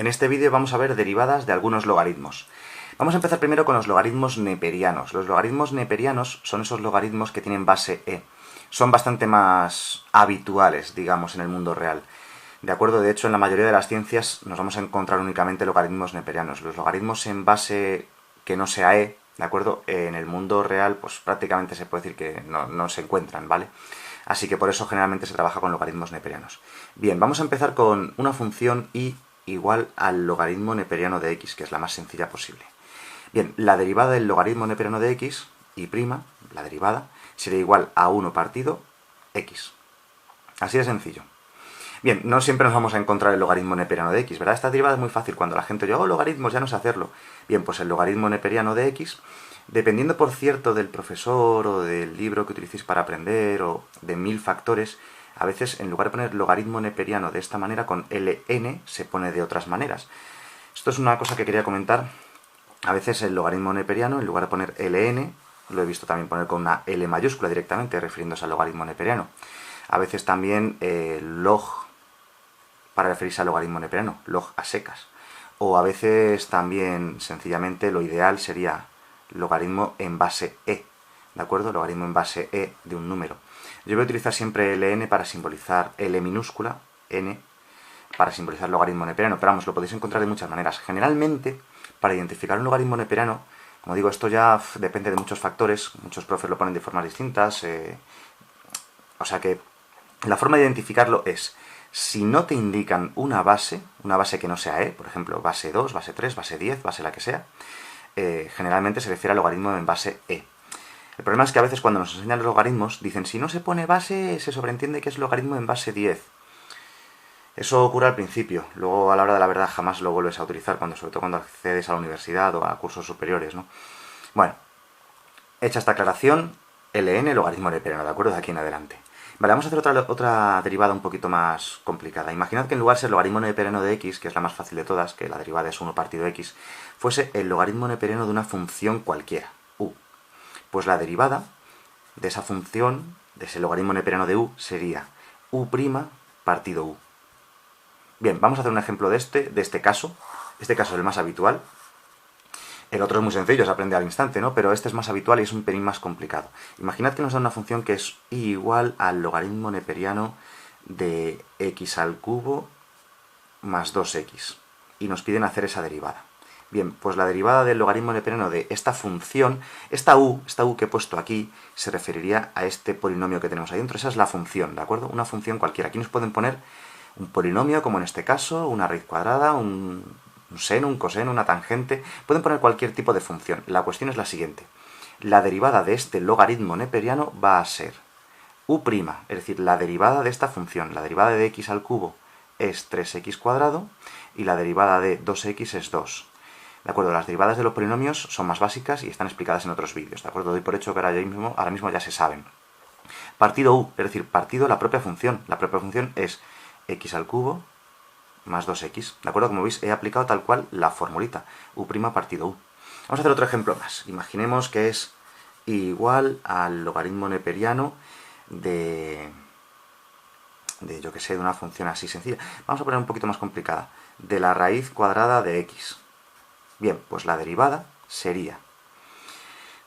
En este vídeo vamos a ver derivadas de algunos logaritmos. Vamos a empezar primero con los logaritmos neperianos. Los logaritmos neperianos son esos logaritmos que tienen base e. Son bastante más habituales, digamos, en el mundo real. De acuerdo, de hecho, en la mayoría de las ciencias nos vamos a encontrar únicamente logaritmos neperianos. Los logaritmos en base que no sea e, ¿de acuerdo? En el mundo real, pues prácticamente se puede decir que no se encuentran, ¿vale? Así que por eso generalmente se trabaja con logaritmos neperianos. Bien, vamos a empezar con una función y igual al logaritmo neperiano de x, que es la más sencilla posible. Bien, la derivada del logaritmo neperiano de x, y', la derivada, sería igual a 1 partido x. Así de sencillo. Bien, no siempre nos vamos a encontrar el logaritmo neperiano de x, ¿verdad? Esta derivada es muy fácil. Cuando la gente oye, logaritmos, ya no sé hacerlo. Bien, pues el logaritmo neperiano de x, dependiendo, por cierto, del profesor o del libro que utilicéis para aprender o de 1000 factores, a veces en lugar de poner logaritmo neperiano de esta manera, con ln, se pone de otras maneras. Esto es una cosa que quería comentar. A veces el logaritmo neperiano, en lugar de poner ln, lo he visto también poner con una L mayúscula directamente, refiriéndose al logaritmo neperiano. A veces también log, para referirse al logaritmo neperiano, log a secas. O a veces también, sencillamente, lo ideal sería logaritmo en base e, ¿de acuerdo? Logaritmo en base e de un número. Yo voy a utilizar siempre ln para simbolizar L minúscula, n, para simbolizar logaritmo neperiano, pero vamos, lo podéis encontrar de muchas maneras. Generalmente, para identificar un logaritmo neperiano, como digo, esto ya depende de muchos factores, muchos profes lo ponen de formas distintas, o sea que la forma de identificarlo es, si no te indican una base que no sea e, por ejemplo, base 2, base 3, base 10, base la que sea, generalmente se refiere al logaritmo en base e. El problema es que a veces cuando nos enseñan los logaritmos, dicen, si no se pone base, se sobreentiende que es logaritmo en base 10. Eso ocurre al principio, luego a la hora de la verdad jamás lo vuelves a utilizar, sobre todo cuando accedes a la universidad o a cursos superiores, ¿no? Bueno, hecha esta aclaración, ln, logaritmo neperiano, ¿de acuerdo? De aquí en adelante. Vale, vamos a hacer otra derivada un poquito más complicada. Imaginad que en lugar de ser logaritmo neperiano de x, que es la más fácil de todas, que la derivada es 1 partido x, fuese el logaritmo neperiano de una función cualquiera, u. Pues la derivada de esa función, de ese logaritmo neperiano de u, sería u' partido u. Bien, vamos a hacer un ejemplo de este caso. Este caso es el más habitual. El otro es muy sencillo, se aprende al instante, ¿no? Pero este es más habitual y es un pelín más complicado. Imaginad que nos da una función que es igual al logaritmo neperiano de x al cubo más 2x. Y nos piden hacer esa derivada. Bien, pues la derivada del logaritmo neperiano de esta función, esta u que he puesto aquí, se referiría a este polinomio que tenemos ahí dentro. Esa es la función, ¿de acuerdo? Una función cualquiera. Aquí nos pueden poner un polinomio, como en este caso, una raíz cuadrada, un seno, un coseno, una tangente. Pueden poner cualquier tipo de función. La cuestión es la siguiente. La derivada de este logaritmo neperiano va a ser u', es decir, la derivada de esta función. La derivada de x al cubo es 3x cuadrado y la derivada de 2x es 2. ¿De acuerdo? Las derivadas de los polinomios son más básicas y están explicadas en otros vídeos. ¿De acuerdo? Doy por hecho que ahora mismo ya se saben. Partido u, es decir, partido la propia función. La propia función es x al cubo más 2x. ¿De acuerdo? Como veis, he aplicado tal cual la formulita. u' partido u. Vamos a hacer otro ejemplo más. Imaginemos que es igual al logaritmo neperiano yo que sé, de una función así sencilla. Vamos a poner un poquito más complicada. De la raíz cuadrada de x. Bien, pues la derivada sería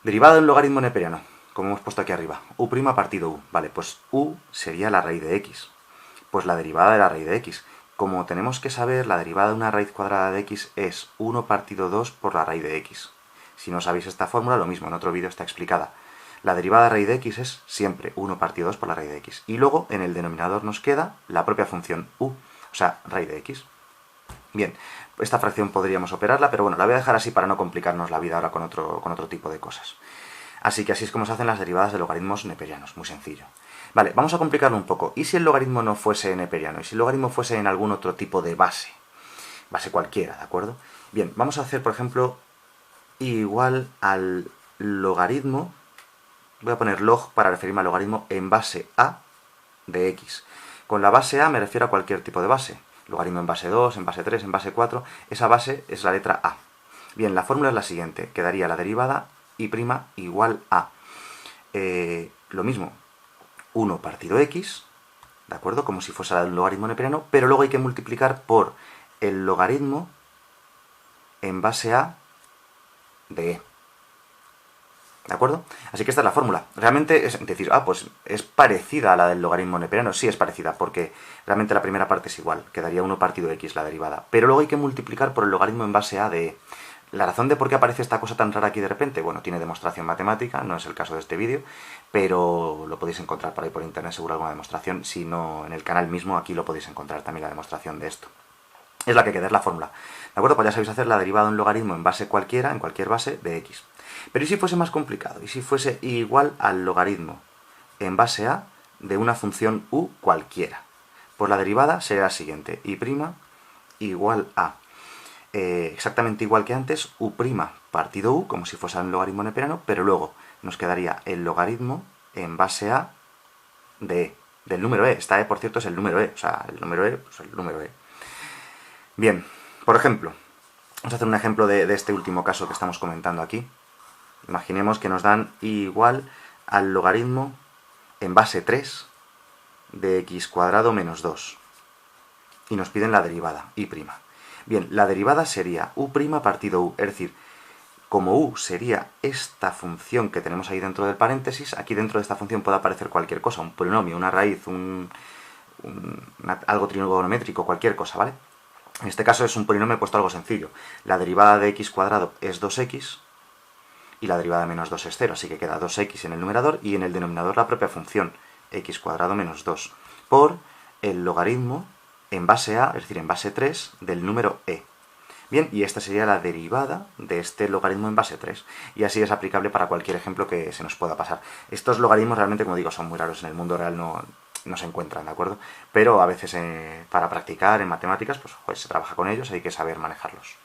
derivada de un logaritmo neperiano, como hemos puesto aquí arriba. u' partido u. Vale, pues u sería la raíz de x. Pues la derivada de la raíz de x. Como tenemos que saber, la derivada de una raíz cuadrada de x es 1 partido 2 por la raíz de x. Si no sabéis esta fórmula, lo mismo, en otro vídeo está explicada. La derivada de raíz de x es siempre 1 partido 2 por la raíz de x. Y luego, en el denominador nos queda la propia función u, o sea, raíz de x. Bien, esta fracción podríamos operarla, pero bueno, la voy a dejar así para no complicarnos la vida ahora con otro tipo de cosas. Así que así es como se hacen las derivadas de logaritmos neperianos, muy sencillo. Vale, vamos a complicarlo un poco. ¿Y si el logaritmo no fuese neperiano? ¿Y si el logaritmo fuese en algún otro tipo de base? Base cualquiera, ¿de acuerdo? Bien, vamos a hacer, por ejemplo, igual al logaritmo. Voy a poner log para referirme al logaritmo en base a de x. Con la base a me refiero a cualquier tipo de base. Logaritmo en base 2, en base 3, en base 4. Esa base es la letra a. Bien, la fórmula es la siguiente. Quedaría la derivada y' igual a lo mismo, 1 partido x, ¿de acuerdo? Como si fuese el logaritmo neperiano, pero luego hay que multiplicar por el logaritmo en base a de e. ¿De acuerdo? Así que esta es la fórmula. Realmente es decir, pues es parecida a la del logaritmo neperiano. Sí es parecida, porque realmente la primera parte es igual. Quedaría 1 partido x la derivada. Pero luego hay que multiplicar por el logaritmo en base a de e. La razón de por qué aparece esta cosa tan rara aquí de repente, bueno, tiene demostración matemática, no es el caso de este vídeo, pero lo podéis encontrar por ahí por internet, seguro alguna demostración. Si no, en el canal mismo, aquí lo podéis encontrar también la demostración de esto. Es la que queda, es la fórmula. ¿De acuerdo? Pues ya sabéis hacer la derivada de un logaritmo en base cualquiera, en cualquier base, de x. Pero ¿y si fuese más complicado? ¿Y si fuese igual al logaritmo en base a de una función u cualquiera? Pues la derivada sería la siguiente. Y' igual a, exactamente igual que antes, u' partido u, como si fuese un logaritmo neperiano, pero luego nos quedaría el logaritmo en base a de e, del número e. Esta e, por cierto, es el número e. O sea, el número e, pues el número e. Bien, por ejemplo, vamos a hacer un ejemplo de este último caso que estamos comentando aquí. Imaginemos que nos dan igual al logaritmo en base 3 de x cuadrado menos 2. Y nos piden la derivada, y'. Bien, la derivada sería u' partido u, es decir, como u sería esta función que tenemos ahí dentro del paréntesis, aquí dentro de esta función puede aparecer cualquier cosa, un polinomio, una raíz, algo trigonométrico, cualquier cosa, ¿vale? En este caso es un polinomio puesto algo sencillo. La derivada de x cuadrado es 2x, y la derivada de menos 2 es 0, así que queda 2x en el numerador y en el denominador la propia función, x cuadrado menos 2, por el logaritmo en base a, es decir, en base 3 del número e. Bien, y esta sería la derivada de este logaritmo en base 3. Y así es aplicable para cualquier ejemplo que se nos pueda pasar. Estos logaritmos realmente, como digo, son muy raros en el mundo real, no se encuentran, ¿de acuerdo? Pero a veces para practicar en matemáticas, pues se trabaja con ellos, hay que saber manejarlos.